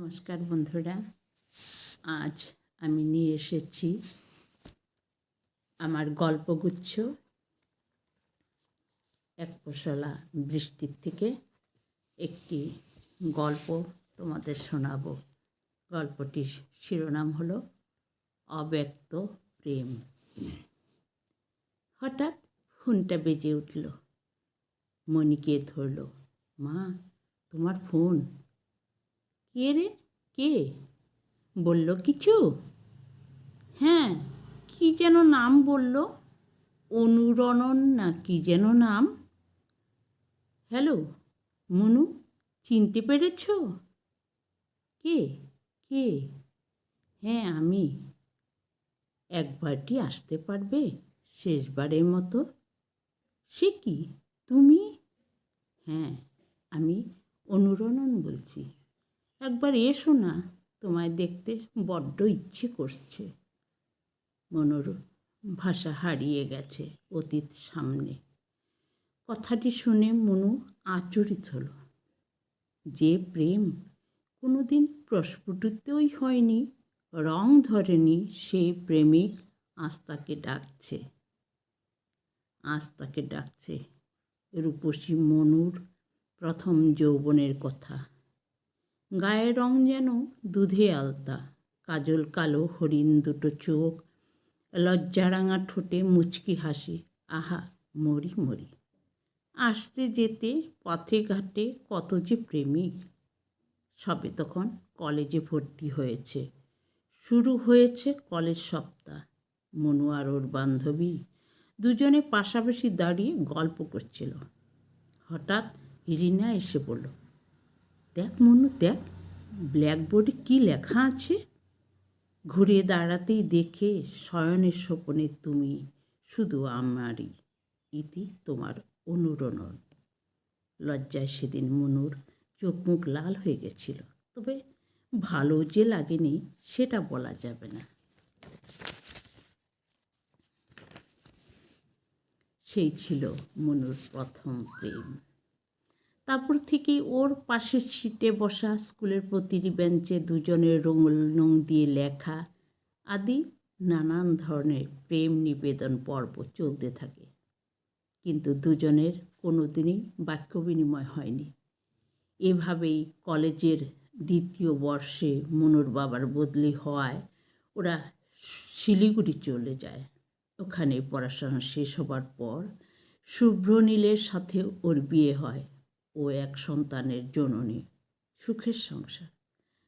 নমস্কার বন্ধুরা, আজ আমি নিয়ে এসেছি আমার গল্পগুচ্ছ এক পশলা বৃষ্টির থেকে একটি গল্প তোমাদের শোনাবো। গল্পটির শিরোনাম হলো অব্যক্ত প্রেম। হঠাৎ ফোনটা বেজে উঠল। মণিকে ধরল। মা, তোমার ফোন। কে রে? কে? বলল কিছু? হ্যাঁ, কি যেন নাম বলল, অনুরণন না কি যেন নাম। হ্যালো মনু, চিনতে পেরেছ? কে? কে? হ্যাঁ আমি। একবারটি আসতে পারবে, শেষবারের মতো? সে কি, তুমি? হ্যাঁ, আমি অনুরণন বলছি। একবার এসো না, তোমায় দেখতে বড্ড ইচ্ছে করছে। মনুর ভাষা হারিয়ে গেছে অতীত সামনে। কথাটি শুনে মনু আচরিত হলো। যে প্রেম কোনোদিন প্রস্ফুটিতই হয়নি, রং ধরেনি, সেই প্রেমিক আজ তাকে ডাকছে। রূপসী মনুর প্রথম যৌবনের কথা। গায়ের রং যেন দুধে আলতা, কাজল কালো হরিণ দুটো চোখ, লজ্জারাঙা ঠোঁটে মুচকি হাসি। আহা, মরি মরি। আসতে যেতে পথে ঘাটে কত যে প্রেমিক। সবে তখন কলেজে ভর্তি হয়েছে, শুরু হয়েছে কলেজ সপ্তাহ। মনু আর ওর বান্ধবী দুজনে পাশাপাশি দাঁড়িয়ে গল্প করছিল। হঠাৎ রিনা এসে বলল, দেখ মনু দেখ, ব্ল্যাকবোর্ডে কী লেখা আছে। ঘুরে দাঁড়াতেই দেখে, শয়নের স্বপনে তুমি শুধু আমারই, ইতি তোমার অনুরণন। লজ্জায় সেদিন মনুর চোখ মুখ লাল হয়ে গেছিল, তবে ভালো যে লাগেনি সেটা বলা যাবে না। সেই ছিল মনুর প্রথম প্রেম। তারপর থেকেই ওর পাশের সিটে বসা, স্কুলের প্রতিটি বেঞ্চে দুজনের রং দিয়ে লেখা আদি নানান ধরনের প্রেম নিবেদন পর্ব চলতে থাকে। কিন্তু দুজনের কোনো দিনই বাক্য বিনিময় হয়নি। এভাবেই কলেজের দ্বিতীয় বর্ষে মনুর বাবার বদলি হওয়ায় ওরা শিলিগুড়ি চলে যায়। ওখানে পড়াশোনা শেষ হবার পর শুভ্রনীলের সাথে ওর বিয়ে হয়। ও এক সন্তানের জননী, সুখের সংসার।